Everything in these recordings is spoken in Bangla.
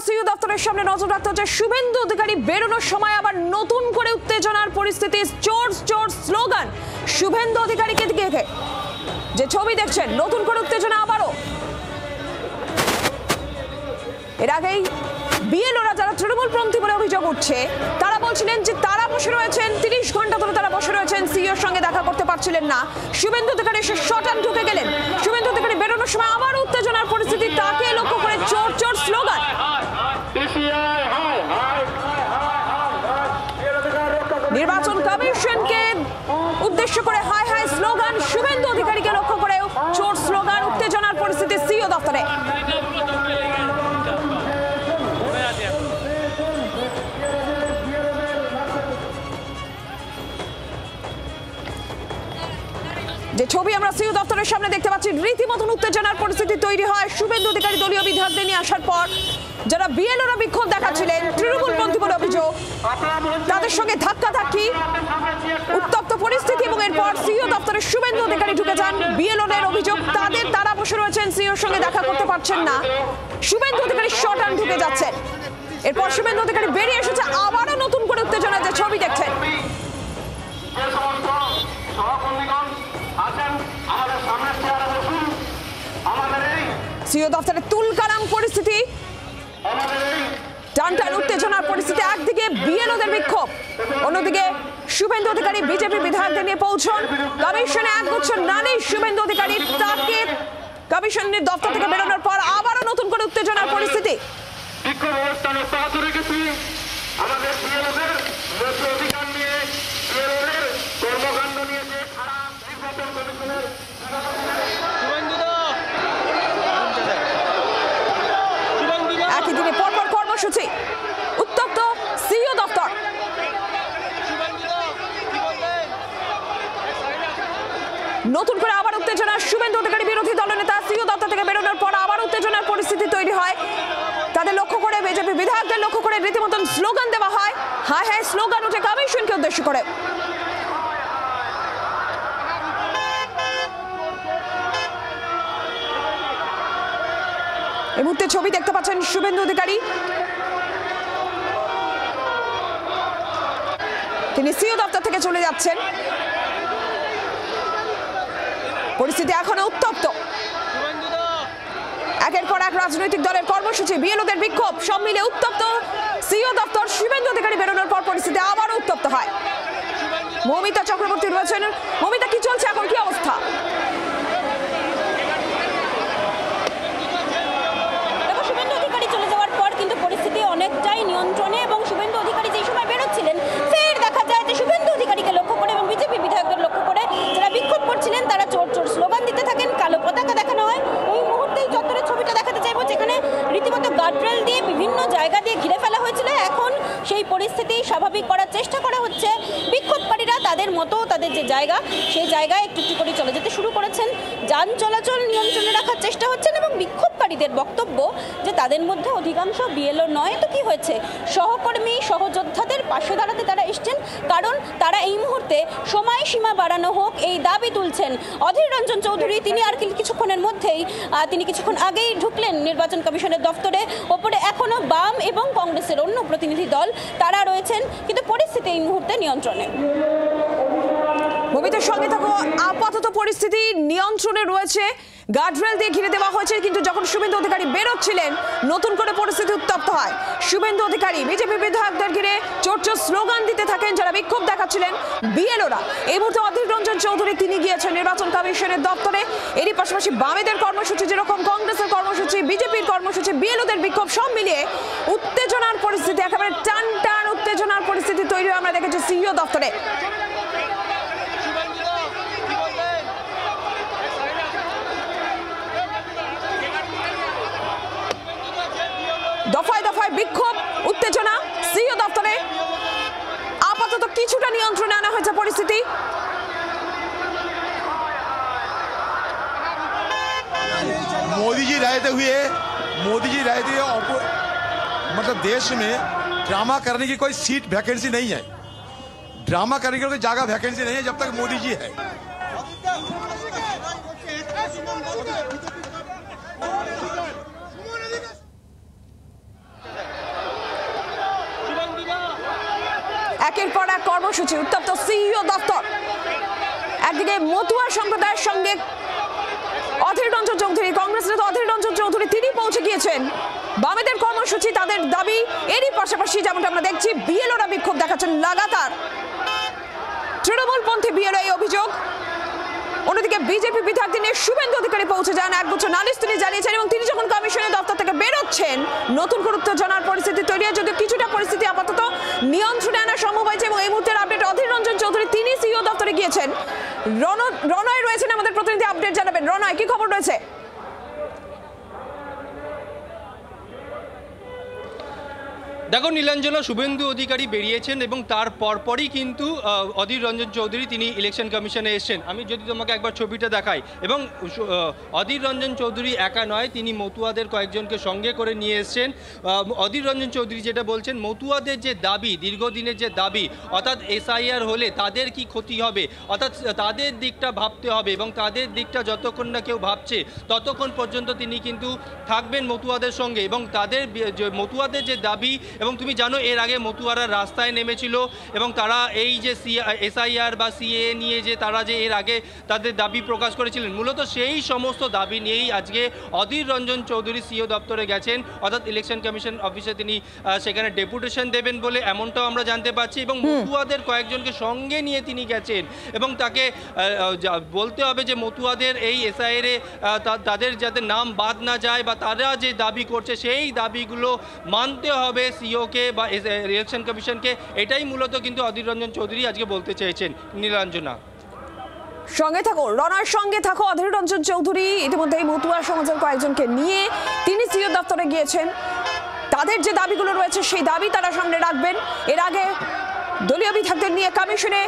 সিইও দপ্তরের সামনে নজর রাখতে হচ্ছে। শুভেন্দু অধিকারী বেরোনোর সময় আবার নতুন করে উত্তেজনার পরিস্থিতি, চোর চোর স্লোগান। শুভেন্দু অধিকারীকে দিকে যে ছবি দেখছেন, নতুন করে উত্তেজনা আবারও। এর আগেই বিএলওরা যারা তৃণমূলপন্থী বলে অভিযোগ উঠছে, তারা বলছিলেন যে তারা বসে রয়েছেন 30 ঘন্টা ধরে, তারা বসে রয়েছেন, সিইওর সঙ্গে দেখা করতে পারছিলেন না। শুভেন্দু অধিকারী এসে শটান ঢুকে গেলেন। শুভেন্দু অধিকারী বেরোনোর সময় আবার উত্তেজনার পরিস্থিতি, তাকে লক্ষ্য করে চোর চোর স্লোগান। নির্বাচন কমিশনকে উদ্দেশ্য করে হাই হাই স্লোগান, শুভেন্দু অধিকারীকে লক্ষ্য করে চোর স্লোগান, উত্তেজনার পরিস্থিতি সিইও দপ্তরে। যে ছবি আমরা সিইও দপ্তরের সামনে দেখতে পাচ্ছি, রীতিমতন উত্তেজনার পরিস্থিতি তৈরি হয় শুভেন্দু অধিকারী দলীয় বিধায়কদের নিয়ে আসার পর। যারা বিএলওরা বিক্ষোভ দেখাচ্ছিলেন তৃণমূলপন্থী বলে অভিযোগ, তাদের সঙ্গে ধাক্কাধাক্কি, উত্তপ্ত পরিস্থিতি, এবং এরপর সিইও দপ্তরে শুভেন্দু অধিকারী ঢুকে যান। বিএলওদের অভিযোগ তারা বসে রয়েছেন, সিইওর সঙ্গে দেখা করতে পারছেন না। শুভেন্দু অধিকারী শটান ঢুকে যাচ্ছেন। এরপর শুভেন্দু অধিকারী বেরিয়ে এসেছে, আবারও নতুন করে উত্তেজনা, যে ছবি দেখছেন। সিইও দপ্তরে তুলকালাম পরিস্থিতি, টানটান উত্তেজনার পরিস্থিতি। একদিকে বিএলওদের বিক্ষোভ, অন্যদিকে শুভেন্দু অধিকারী বিজেপি বিধায়কদের নিয়ে পৌঁছন কমিশনে। একগুচ্ছ নারী শুভেন্দু অধিকারী, তাকে কমিশনের দপ্তর থেকে বেরোনোর পর আবারও নতুন করে উত্তেজনার পরিস্থিতি। একই দিনে পরপর কর্মসূচি, উত্তপ্ত সিইও দপ্তর। নতুন করে আবার উত্তেজনা, শুভেন্দু অধিকারী বিরোধী দলনেতা সিইও দপ্তর থেকে বেরোনোর পর আবার উত্তেজনার পরিস্থিতি তৈরি হয়। তাদের লক্ষ্য করে, বিজেপি বিধায়কদের লক্ষ্য করে রীতিমতন স্লোগান দেওয়া হয়, হাই হাই স্লোগান উঠে কমিশনকে উদ্দেশ্য করে। এই মুহূর্তে ছবি দেখতে পাচ্ছেন শুভেন্দু অধিকারী, তিনি সিইও দপ্তর থেকে চলে যাচ্ছেন। পরিস্থিতি এখনো উত্তপ্ত, একের পর এক রাজনৈতিক দলের কর্মসূচি, বিএলওদের বিক্ষোভ, সব মিলে উত্তপ্ত সিইও দপ্তর। শুভেন্দু অধিকারী বেরোনোর পর পরিস্থিতি আবারও উত্তপ্ত হয়। মৌমিতা চক্রবর্তী রয়েছেন। মৌমিতা, কি চলছে এখন, কি অবস্থা? শুভেন্দু অধিকারী চলে যাওয়ার পর কিন্তু পরিস্থিতি অনেকটাই নিয়ন্ত্রণে, এবং শুভেন্দু অধিকারী যেই সময় বেরোচ্ছিলেন, ফের দেখা যায় যে শুভেন্দু অধিকারীকে লক্ষ্য করে এবং বিজেপি বিধায়কদের লক্ষ্য করে যারা বিক্ষোভ করছিলেন, তারা চোর চোর স্লোগান দিতে থাকেন, কালো পতাকা দেখানো হয়। এই মুহূর্তেই চত্বরের ছবিটা দেখাতে চাইবো, যেখানে রীতিমতো গার্ডরেল দিয়ে বিভিন্ন জায়গা দিয়ে ঘিরে ফেলা হয়েছিল। এখন সেই পরিস্থিতি স্বাভাবিক করার চেষ্টা করা হচ্ছে। বিক্ষোভকারীরা তাদের মতো, তাদের যে জায়গা, সেই জায়গায় একটু একটু করে চলে যেতে শুরু করেছেন। যান চলাচল নিয়ন্ত্রণে রাখার চেষ্টা হচ্ছেন, এবং বিক্ষোভকারীদের বক্তব্য যে তাদের মধ্যে অধিকাংশ বিএলও নয় তো কি হয়েছে, সহকর্মী সহযোদ্ধাদের পাশে দাঁড়াতে তারা এসছেন, কারণ তারা এই মুহূর্তে সময়সীমা বাড়ানো হোক এই দাবি তুলছেন। অধীর রঞ্জন চৌধুরী, তিনি আর কিছুক্ষণের মধ্যেই, তিনি কিছুক্ষণ আগেই ঢুকলেন নির্বাচন কমিশনের দফতরে। ওপরে এখনো বাম এবং কংগ্রেসের অন্য প্রতিনিধি দল তারা রয়েছেন, কিন্তু পরিস্থিতি এই মুহূর্তে নিয়ন্ত্রণে। মমিতার সঙ্গে থাকো। আপাতত পরিস্থিতি নিয়ন্ত্রণে রয়েছে, গার্ডরেল দিয়ে ঘিরে দেওয়া হয়েছে। কিন্তু যখন শুভেন্দু অধিকারী বেরোচ্ছিলেন, নতুন করে পরিস্থিতি উত্তপ্ত হয়। শুভেন্দু অধিকারী বিজেপি বিধায়কদের ঘিরে চোর চোর স্লোগান দিতে থাকেন, যারা বিক্ষোভ দেখাচ্ছিলেন বিএলওরা। এই মুহূর্তে অধীর রঞ্জন চৌধুরী তিনি গিয়েছেন নির্বাচন কমিশনের দপ্তরে। এরই পাশাপাশি বামেদের কর্মসূচি, যেরকম কংগ্রেসের কর্মসূচি, বিজেপির কর্মসূচি, বিএলওদের বিক্ষোভ, সব মিলিয়ে উত্তেজনার পরিস্থিতি, একেবারে টান টান উত্তেজনার পরিস্থিতি তৈরি হয় আমরা দেখেছি সিইও দপ্তরে। দফায় দফায় বিক্ষোভ, উত্তেজনা সিইও দপ্তরে। আপাতত কিছুটা নিয়ন্ত্রণে আনা হয়েছে পরিস্থিতি। मोदी जी रहते हुए मतलब देश में ड्रामा करने की कोई सीट वैकेंसी नहीं है। ड्रामा करने की कोई जगह वैकेंसी नहीं है जब तक मोदी जी है। একের পর এক কর্মসূচি, উত্তপ্ত সিইও দপ্তর। একদিকে মতুয়া সম্প্রদায়ের সঙ্গে অধীর রঞ্জন চৌধুরী, কংগ্রেস নেতা অধীর রঞ্জন চৌধুরী তিনি পৌঁছে গিয়েছেন। বামেদের কর্মসূচি, তাদের দাবি, এরই পাশাপাশি যেমনটা আমরা দেখছি বিএলওরা বিক্ষোভ দেখাচ্ছেন লাগাতার। তৃণমূলপন্থী বিএলও এই অভিযোগ। অন্যদিকে বিজেপি বিধায়ক নিয়ে শুভেন্দু অধিকারী পৌঁছে যান, একগুচ্ছ নালিশ তিনি জানিয়েছেন এবং তিনি যখন কমিশনের দপ্তর থেকে বেরোচ্ছেন নতুন করে উত্তেজনার পরিস্থিতি তৈরি হয়। যদিও কিছুটা পরিস্থিতি আপাতত নিয়ন্ত্রণে আনা সম্ভব হয়েছে এবং এই মুহূর্তের আপডেট অধীর রঞ্জন চৌধুরী তিনি সিইও দপ্তরে গিয়েছেন। রনয় রয়েছেন আমাদের প্রতিনিধি, আপডেট জানাবেন। রনয়, কি খবর রয়েছে? দেখো নীলাঞ্জনা, শুভেন্দু অধিকারী বেরিয়েছেন এবং তার পরপরই কিন্তু অধীর রঞ্জন চৌধুরী তিনি ইলেকশন কমিশনে এসেছেন। আমি যদি তোমাকে একবার ছবিটা দেখাই, এবং অধীর রঞ্জন চৌধুরী একা নয়, তিনি মতুয়াদের কয়েকজনকে সঙ্গে করে নিয়ে এসছেন। অধীর রঞ্জন চৌধুরী যেটা বলছেন, মতুয়াদের যে দাবি, দীর্ঘদিনের যে দাবি, অর্থাৎ এসআইআর হলে তাদের কি ক্ষতি হবে, অর্থাৎ তাদের দিকটা ভাবতে হবে এবং তাদের দিকটা যতক্ষণ না কেউ ভাবছে ততক্ষণ পর্যন্ত তিনি কিন্তু থাকবেন মতুয়াদের সঙ্গে। এবং তাদের মতুয়াদের যে দাবি, এবং তুমি জানো এর আগে মতুয়ারা রাস্তায় নেমেছিল এবং তারা এই যে এসআইআর বা সিএ নিয়ে যে তারা যে এর আগে তাদের দাবি প্রকাশ করেছিলেন, মূলত সেই সমস্ত দাবি নিয়েই আজকে অধীর রঞ্জন চৌধুরী সিইও দপ্তরে গেছেন, অর্থাৎ ইলেকশন কমিশন অফিসে তিনি সেখানে ডেপুটেশন দেবেন বলে এমনটাও আমরা জানতে পারছি। এবং মতুয়াদের কয়েকজনকে সঙ্গে নিয়ে তিনি গেছেন এবং তাকে বলতে হবে যে মতুয়াদের এই এসআইআরে তাদের যাতে নাম বাদ না যায় বা তারা যে দাবি করছে সেই দাবিগুলো মানতে হবে সিওকে বা ইলেকশন কমিশনকে। এটাই মূলত কিন্তু অধীর রঞ্জন চৌধুরী আজকে বলতে চেয়েছেন। নীলাঞ্জনা, সঙ্গে থাকো, রনার সঙ্গে থাকো। অধীর রঞ্জন চৌধুরী ইতিমধ্যেই মতুয়া সমাজের কয়েকজনকে নিয়ে তিনি সিইও দপ্তরে গিয়েছেন। তাদের যে দাবিগুলো রয়েছে সেই দাবি তারা সামনে রাখবেন। এর আগে দলীয় বিধায়কদের নিয়ে কমিশনে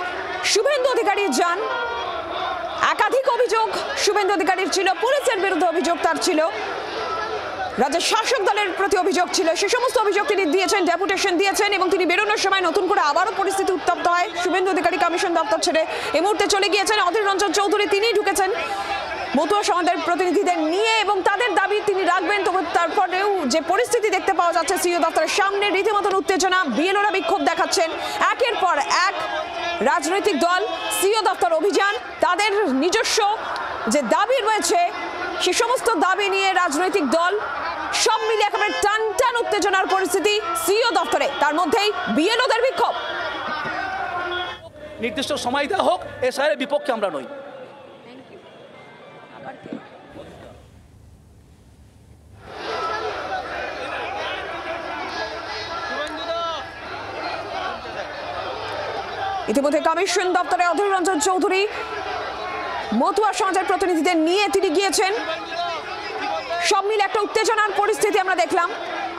শুভেন্দু অধিকারী যান। একাধিক অভিযোগ শুভেন্দু অধিকারীর ছিল, পুলিশের বিরুদ্ধে অভিযোগ তার ছিল, রাজ্যের শাসক দলের প্রতি অভিযোগ ছিল, সে সমস্ত অভিযোগ তিনি দিয়েছেন, ডেপুটেশন দিয়েছেন এবং তিনি বেরোনোর সময় নতুন করে আবারও পরিস্থিতি উত্তপ্ত হয়। শুভেন্দু অধিকারী কমিশন দপ্তর ছেড়ে এই মুহূর্তে চলে গিয়েছেন। অধীর রঞ্জন চৌধুরী তিনি ঢুকেছেন মতুয়া সমাজের প্রতিনিধিদের নিয়ে এবং তাদের দাবি তিনি রাখবেন। তবে তারপরেও যে পরিস্থিতি দেখতে পাওয়া যাচ্ছে সিইও দপ্তরের সামনে, রীতিমতন উত্তেজনা, বিএলওরা বিক্ষোভ দেখাচ্ছেন। একের পর এক রাজনৈতিক দল সিইও দপ্তর অভিযান, তাদের নিজস্ব যে দাবি রয়েছে সে সমস্ত দাবি নিয়ে রাজনৈতিক দল সব মিলে একেবারে টান টান উত্তেজনার পরিস্থিতি সিইও দপ্তরে। তার মধ্যেই বিএলওদের বিক্ষোভ। নির্দিষ্ট সময় দেওয়া হোক, এসআইআর বিপক্ষে আমরা নই। ইতিমধ্যে কমিশন দপ্তরে অধীর রঞ্জন চৌধুরী মতুয়া সমাজের প্রতিনিধিদের নিয়ে তিনি গিয়েছেন। সব মিলে একটা উত্তেজনার পরিস্থিতি আমরা দেখলাম।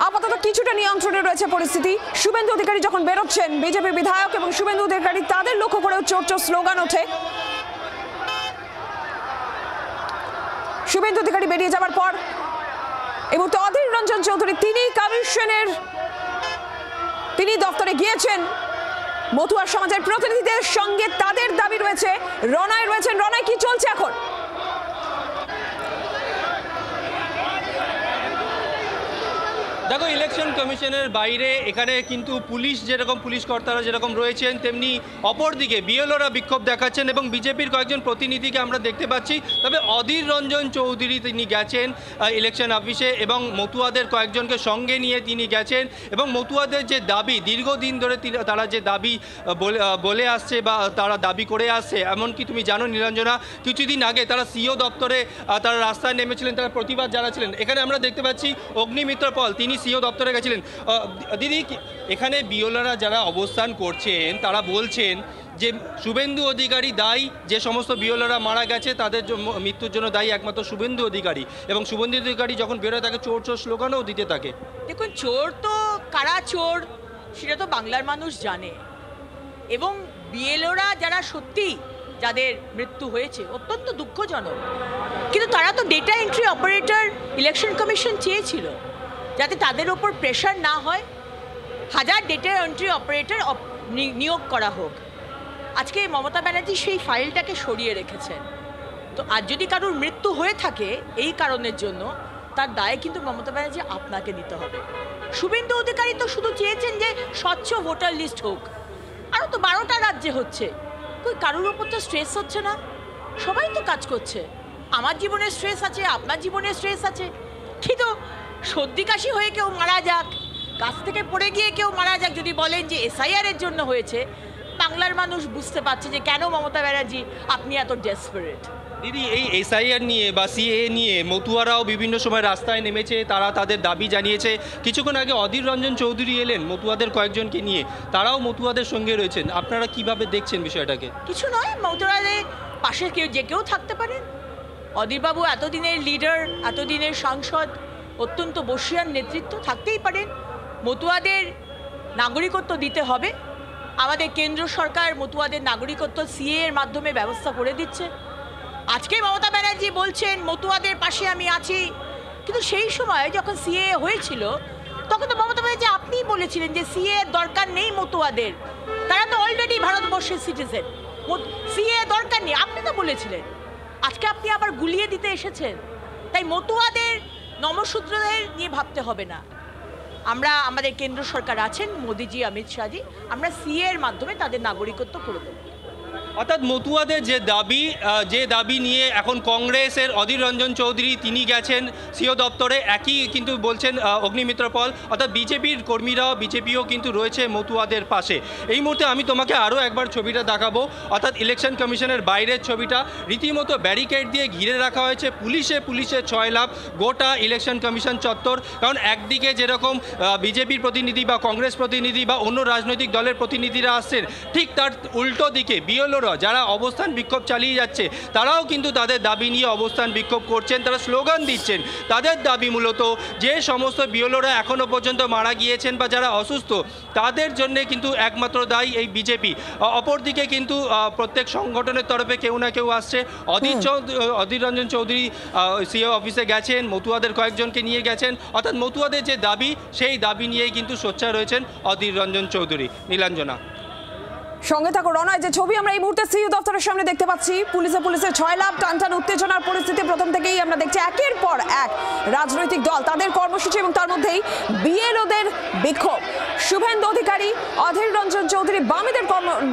আপাতত কিছুটা নিয়ন্ত্রণে রয়েছে পরিস্থিতি। শুভেন্দু অধিকারী যখন বেরোচ্ছেন, বিজেপি বিধায়ক এবং শুভেন্দু অধিকারী তাদের লক্ষ্য করেও চোর চোর স্লোগান ওঠে। শুভেন্দু অধিকারী বেরিয়ে যাওয়ার পর এই মুহূর্তে অধীর রঞ্জন চৌধুরী তিনি কমিশনের তিনি দপ্তরে গিয়েছেন মতুয়া সমাজের প্রতিনিধিদের সঙ্গে। তাদের দাবি রয়েছে। রনয় রয়েছেন। রনয়, কি চলছে এখন? দেখো ইলেকশন কমিশনের বাইরে এখানে কিন্তু পুলিশ যেরকম পুলিশ কর্তারা যেরকম রয়েছেন, তেমনি অপরদিকে বিএলওরা বিক্ষোভ দেখাচ্ছেন এবং বিজেপির কয়েকজন প্রতিনিধিকে আমরা দেখতে পাচ্ছি। তবে অধীর রঞ্জন চৌধুরী তিনি গেছেন ইলেকশন অফিসে এবং মতুয়াদের কয়েকজনকে সঙ্গে নিয়ে তিনি গেছেন এবং মতুয়াদের যে দাবি, দীর্ঘদিন ধরে তারা যে দাবি বলে আসছে বা তারা দাবি করে আসছে, এমনকি তুমি জানো নীলাঞ্জনা, কিছুদিন আগে তারা সিইও দপ্তরে তারা রাস্তায় নেমেছিলেন, তারা প্রতিবাদ জানাচ্ছিলেন। এখানে আমরা দেখতে পাচ্ছি অগ্নিমিত্র পল তিনি সিইও দপ্তরে গেছিলেন। দিদি, এখানে বিএলওরা যারা অবস্থান করছেন তারা বলছেন যে শুভেন্দু অধিকারী দায়ী, যে সমস্ত বিএলওরা মারা গেছে তাদের মৃত্যুর জন্য দায়ী একমাত্র শুভেন্দু অধিকারী, এবং শুভেন্দু অধিকারী যখন বেরোয় তাকে চোর চোর স্লোগানও দিতে থাকে। দেখুন, চোর তো কারা চোর সেটা তো বাংলার মানুষ জানে, এবং বিএলওরা যারা সত্যি যাদের মৃত্যু হয়েছে অত্যন্ত দুঃখজনক, কিন্তু তারা তো data entry operator election commission চেয়েছিল যাতে তাদের ওপর প্রেশার না হয়, হাজার ডেটা এন্ট্রি অপারেটর নিয়োগ করা হোক। আজকে মমতা ব্যানার্জি সেই ফাইলটাকে সরিয়ে রেখেছেন। তো আজ যদি কারোর মৃত্যু হয়ে থাকে এই কারণের জন্য, তার দায় কিন্তু মমতা ব্যানার্জি আপনাকে নিতে হবে। শুভেন্দু অধিকারী তো শুধু চেয়েছেন যে স্বচ্ছ ভোটার লিস্ট হোক, আরও তো 12টা রাজ্যে হচ্ছে, কই কারোর ওপর তো স্ট্রেস হচ্ছে না, সবাই তো কাজ করছে। আমার জীবনে স্ট্রেস আছে, আপনার জীবনে স্ট্রেস আছে, কিন্তু সর্দি কাশি হয়ে কেউ মারা যাক, গাছ থেকে পড়ে গিয়ে কেউ মারা যাক, যদি বলেন যে এসআইআর এর জন্য হয়েছে, বাংলার মানুষ বুঝতে পারছে যে কেন মমতা ব্যানার্জি আপনি এত ডেসপারেট। দিদি, এই এসআইআর নিয়ে বা সিএ নিয়ে মতুয়ারাও বিভিন্ন সময় রাস্তায় নেমেছে, তারা তাদের দাবি জানিয়েছে। কিছুক্ষণ আগে অধীর রঞ্জন চৌধুরী এলেন মতুয়াদের কয়েকজনকে নিয়ে, তারাও মতুয়াদের সঙ্গে রয়েছেন। আপনারা কিভাবে দেখছেন বিষয়টাকে? কিছু নয়, মমতাদের পাশে যে কেউ থাকতে পারেন। অধীরবাবু এতদিনের লিডার, এতদিনের সাংসদ, অত্যন্ত বর্ষীয়ান নেতৃত্ব, থাকতেই পারেন। মতুয়াদের নাগরিকত্ব দিতে হবে, আমাদের কেন্দ্র সরকার মতুয়াদের নাগরিকত্ব সিএ এর মাধ্যমে ব্যবস্থা করে দিচ্ছে। আজকে মমতা ব্যানার্জি বলছেন মতুয়াদের পাশে আমি আছি, কিন্তু সেই সময় যখন সিএ হয়েছিল তখন তো মমতা ব্যানার্জি আপনিই বলেছিলেন যে সিএ দরকার নেই মতুয়াদের, তারা তো অলরেডি ভারতবর্ষের সিটিজেন, সিএ দরকার নেই, আপনি তো বলেছিলেন। আজকে আপনি আবার গুলিয়ে দিতে এসেছেন। তাই মতুয়াদের নমশূদ্রদের নিয়ে ভাবতে হবে না। আমরা, আমাদের কেন্দ্র সরকার আছেন, মোদিজি, অমিত শাহজি, আমরা সিএ এর মাধ্যমে তাদের নাগরিকত্ব করে দেবো। অর্থাৎ মতুয়াদের যে দাবি নিয়ে এখন কংগ্রেসের অধীর রঞ্জন চৌধুরী তিনি গেছেন সিও দপ্তরে, একই কিন্তু বলছেন অগ্নিমিত্র পল। অর্থাৎ বিজেপির কর্মীরাও, বিজেপিও কিন্তু রয়েছে মতুয়াদের পাশে। এই মুহূর্তে আমি তোমাকে আরও একবার ছবিটা দেখাবো, অর্থাৎ ইলেকশন কমিশনের বাইরের ছবিটা। রীতিমতো ব্যারিকেড দিয়ে ঘিরে রাখা হয়েছে, পুলিশে 6 লাখ গোটা ইলেকশন কমিশন চত্বর। কারণ একদিকে যেরকম বিজেপির প্রতিনিধি বা কংগ্রেস প্রতিনিধি বা অন্য রাজনৈতিক দলের প্রতিনিধিরা আসছেন, ঠিক তার উল্টো দিকে বিএলও যারা অবস্থান বিক্ষোভ চালিয়ে যাচ্ছে, তারাও কিন্তু তাদের দাবি নিয়ে অবস্থান বিক্ষোভ করছেন, তারা স্লোগান দিচ্ছেন। তাদের দাবি মূলত যে সমস্ত বিএলওরা এখনো পর্যন্ত মারা গিয়েছেন বা যারা অসুস্থ, তাদের জন্য কিন্তু একমাত্র দায়ী এই বিজেপি। অপরদিকে কিন্তু প্রত্যেক সংগঠনের তরফে কেউ না কেউ আসছে। অধীর রঞ্জন চৌধুরী সিও অফিসে গেছেন, মতুয়াদের কয়েকজনকে নিয়ে গেছেন। অর্থাৎ মতুয়াদের যে দাবি, সেই দাবি নিয়েই কিন্তু সোচ্চার রয়েছেন অধীর রঞ্জন চৌধুরী। নীলাঞ্জনা, সঙ্গে থাকো রনয়। যে ছবি আমরা এই মুহূর্তে সিইও দপ্তরের সামনে দেখতে পাচ্ছি, পুলিশের 6 লাখ টানটান উত্তেজনার পরিস্থিতি প্রথম থেকেই আমরা দেখছি। একের পর এক রাজনৈতিক দল তাদের কর্মসূচি এবং তার মধ্যেই বিএলওদের বিক্ষোভ। শুভেন্দু অধিকারী, অধীর রঞ্জন চৌধুরী,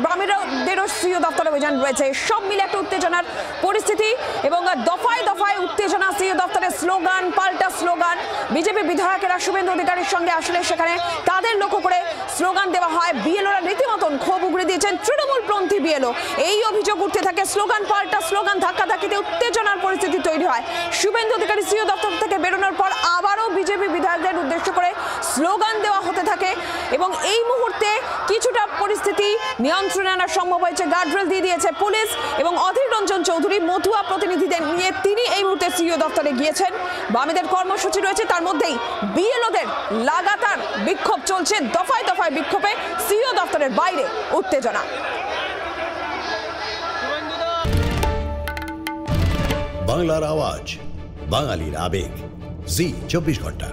বামেদেরও সিইও দপ্তরে অভিযান রয়েছে। সব মিলে একটা উত্তেজনার পরিস্থিতি এবং দফায় দফায় উত্তেজনা। সিইও দপ্তরে স্লোগান, পাল্টা স্লোগান। বিজেপি বিধায়কেরা শুভেন্দু অধিকারীর সঙ্গে আসলে সেখানে তাদের লক্ষ্য করে স্লোগান দেওয়া হয়। বিএলওরা রীতিমতন ক্ষোভ উগড়ে দিয়েছেন, তৃণমূলপন্থী বিএলও। এই অভিযোগ উঠতে থাকে, স্লোগান পাল্টা স্লোগান, ধাক্কাধাক্কিতে উত্তেজনার পরিস্থিতি তৈরি হয়। শুভেন্দু অধিকারী সিইও দপ্তর থেকে বেরোনোর পর আবারও বিজেপি বিধায়কদের উদ্দেশ্য করে স্লোগান দেওয়া হতে থাকে এবং এই মুহূর্তে কিছুটা পরিস্থিতি নিয়ন্ত্রণে আনা সম্ভব হয়েছে। গার্ডরেল দিয়ে দিয়েছে পুলিশ এবং অধীর রঞ্জন চৌধুরী মতুয়া প্রতিনিধিদের নিয়ে তিনি এই মুহূর্তে সিইও দপ্তরে গিয়েছেন। বামেদের কর্মসূচি রয়েছে, তার মধ্যেই বিএলওদের লাগাতার বিক্ষোভ চলছে। দফায় দফায় বিক্ষোভে সিইও দপ্তরের বাইরে উত্তেজনা। বাংলার আওয়াজ, বাঙালির আবেগ, জি 24 ঘন্টা।